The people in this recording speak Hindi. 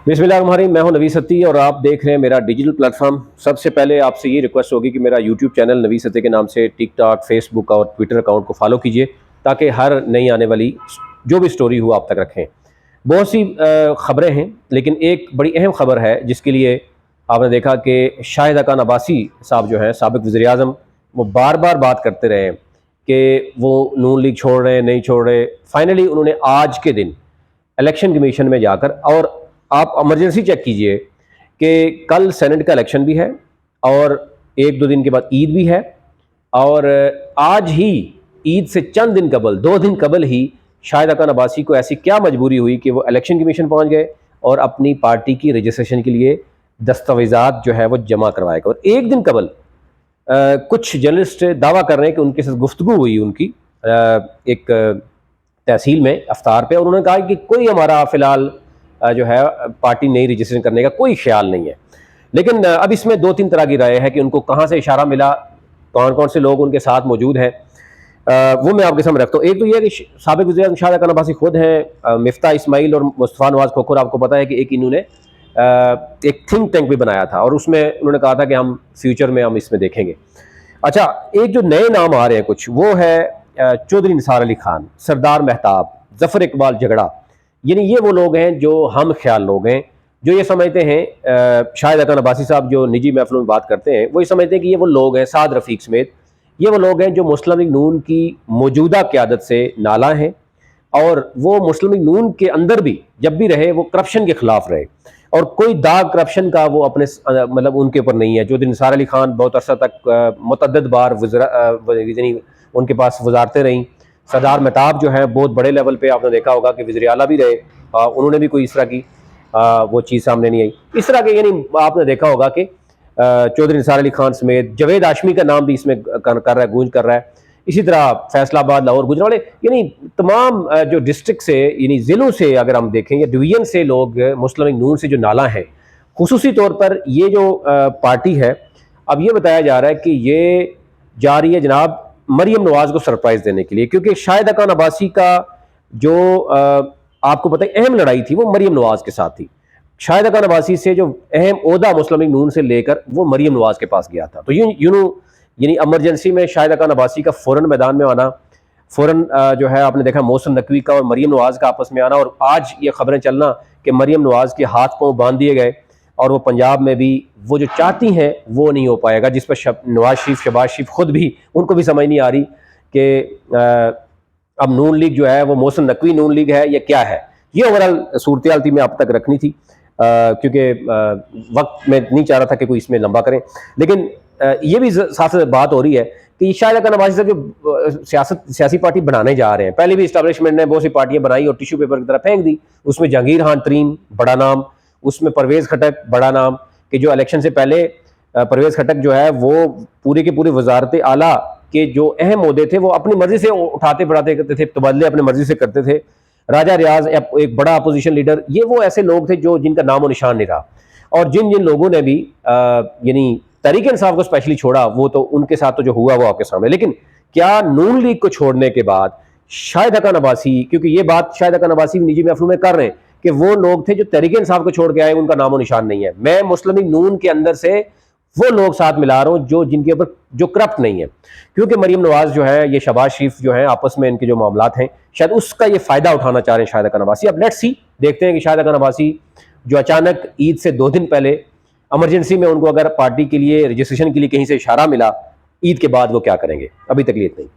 बिस्मिल्लाहिर्रहमानिर्रहीम। मैं हूं नवीद सत्ती और आप देख रहे हैं मेरा डिजिटल प्लेटफॉर्म। सबसे पहले आपसे ये रिक्वेस्ट होगी कि मेरा यूट्यूब चैनल नवीद सत्ती के नाम से टिकटॉक, फेसबुक और ट्विटर अकाउंट को फॉलो कीजिए ताकि हर नई आने वाली जो भी स्टोरी हो आप तक रखें। बहुत सी ख़बरें हैं, लेकिन एक बड़ी अहम ख़बर है जिसके लिए आपने देखा कि शाहिद हक़ान अब्बासी साहब जो हैं साबिक़ वज़ीर-ए-आज़म, वो बार बार बात करते रहे हैं कि वो नून लीग छोड़ रहे हैं, नहीं छोड़ रहे। फाइनली उन्होंने आज के दिन इलेक्शन कमीशन में जाकर, और आप इमरजेंसी चेक कीजिए कि कल सेनेट का इलेक्शन भी है और एक दो दिन के बाद ईद भी है, और आज ही ईद से चंद दिन कबल, 2 दिन कबल ही शाहिद हक़ान अब्बासी को ऐसी क्या मजबूरी हुई कि वो इलेक्शन कमीशन पहुंच गए और अपनी पार्टी की रजिस्ट्रेशन के लिए दस्तावेज़ात जो है वो जमा करवाएगा। और एक दिन कबल कुछ जर्नलिस्ट दावा कर रहे हैं कि उनके साथ गुफ्तगू हुई उनकी एक तहसील में अफ्तार पे, और उन्होंने कहा कि कोई हमारा फ़िलहाल जो है पार्टी नई रजिस्ट्रेशन करने का कोई ख्याल नहीं है। लेकिन अब इसमें 2-3 तरह की राय है कि उनको कहाँ से इशारा मिला, कौन कौन से लोग उनके साथ मौजूद हैं, वो मैं आपके सामने रखता हूँ। एक तो ये है कि साबिक़ वज़ीर शाहिद हक़ान अब्बासी खुद हैं, मिफ्ता इस्माइल और मुस्तफ़ा नवाज़ खोखर, आपको पता है कि एक इन्होंने एक थिंक टैंक भी बनाया था और उसमें उन्होंने कहा था कि हम फ्यूचर में हम इसमें देखेंगे। अच्छा, एक जो नए नाम आ रहे हैं कुछ, वो है चौधरी निसार अली खान, सरदार मेहताब, ज़फ़र इकबाल झगड़ा। यानी ये वो लोग हैं जो हम ख्याल लोग हैं, जो ये समझते हैं शाहिद हक़ान अब्बासी साहब जो निजी महफ़िलों में बात करते हैं, वो ये समझते हैं कि ये वो लोग हैं, साद रफ़ीक समेत, ये वो लोग हैं जो मुस्लिम लीग नून की मौजूदा क़यादत से नाला हैं और वो मुस्लिम लीग नून के अंदर भी जब भी रहे वो करप्शन के ख़िलाफ़ रहे और कोई दाग करप्शन का वो अपने मतलब उनके ऊपर नहीं है। चौधरी निसार अली खान बहुत अरसा तक मुतअद्दिद बार यानी उनके पास वजारतें रहीं। सरदार मेहताब जो है बहुत बड़े लेवल पे आपने देखा होगा कि वज़ीर आला भी रहे, उन्होंने भी कोई इस तरह की वो चीज़ सामने नहीं आई। इस तरह के यानी आपने देखा होगा कि चौधरी निसार अली खान समेत जवेद हाशमी का नाम भी इसमें कर रहा है, गूंज कर रहा है। इसी तरह फैसलाबाद, लाहौर, गुजरांवाले, यानी तमाम जो डिस्ट्रिक्ट से यानी ज़िलों से अगर हम देखें या डिवीज़न से लोग मुस्लिम लीग नून से जो नाला है, खुसूसी तौर पर ये जो पार्टी है, अब ये बताया जा रहा है कि ये जा रही है जनाब मरियम नवाज़ को सरप्राइज़ देने के लिए, क्योंकि शाहिद हक़ान अब्बासी का जो आपको पता है अहम लड़ाई थी वो मरियम नवाज़ के साथ थी। शाहिद हक़ान अब्बासी से जो अहम ओहदा मुस्लिम लीग नून से लेकर वो मरियम नवाज़ के पास गया था। तो यानी इमरजेंसी में शाहिद हक़ान अब्बासी का फ़ौरन मैदान में आना, फ़ौरन जो है आपने देखा मोहसिन नकवी का और मरियम नवाज़ का आपस में आना, और आज ये खबरें चलना कि मरियम नवाज़ के हाथ पाँव बांध दिए गए और वो पंजाब में भी वो जो चाहती हैं वो नहीं हो पाएगा, जिस पर नवाज शरीफ, शहबाज शरीफ खुद भी, उनको भी समझ नहीं आ रही कि अब नून लीग जो है वो मोहसिन नकवी नून लीग है या क्या है। ये ओवरऑल सूरत थी, मैं आप तक रखनी थी क्योंकि वक्त में नहीं चाह रहा था कि कोई इसमें लंबा करें। लेकिन ये भी साथ साथ बात हो रही है कि शाहिद हक़ान अब्बासी साहब जो सियासी पार्टी बनाने जा रहे हैं, पहले भी इस्टेब्लिशमेंट ने बहुत सी पार्टियां बनाई और टिश्यू पेपर की तरह फेंक दी। उसमें जहांगीर खान तरीन बड़ा नाम, उसमें परवेज़ खटक बड़ा नाम, कि जो इलेक्शन से पहले परवेज़ खटक जो है वो पूरे के पूरे वजारत आला के जो अहम ओहदे थे वो अपनी मर्जी से उठाते बढ़ाते करते थे, तबादले अपनी मर्जी से करते थे। राजा रियाज एक बड़ा अपोजिशन लीडर, ये वो ऐसे लोग थे जो जिनका नामो निशान नहीं रहा। और जिन जिन लोगों ने भी यानी तहरीक इंसाफ को स्पेशली छोड़ा, वो तो उनके साथ तो जो हुआ वो आपके सामने। लेकिन क्या नून लीग को छोड़ने के बाद शाहिद हक़ान अब्बासी, क्योंकि ये बात शाहिद हक़ान अब्बासी निजी महफिलों में कर रहे हैं कि वो लोग थे जो तहरीक इंसाफ को छोड़ के आए, उनका नामो निशान नहीं है। मैं मुस्लिम लीग नून के अंदर से वो लोग साथ मिला रहा हूँ जो जिनके ऊपर जो करप्ट नहीं है, क्योंकि मरियम नवाज़ जो है, ये शहबाज शरीफ जो है, आपस में इनके जो मामलात हैं, शायद उसका ये फ़ायदा उठाना चाह रहे हैं शाहिद हक़ान अब्बासी। अब लेट्स सी, देखते हैं कि शाहिद हक़ान अब्बासी जो अचानक ईद से 2 दिन पहले इमरजेंसी में उनको अगर पार्टी के लिए रजिस्ट्रेशन के लिए कहीं से इशारा मिला, ईद के बाद वो क्या करेंगे। अभी तक इतना ही।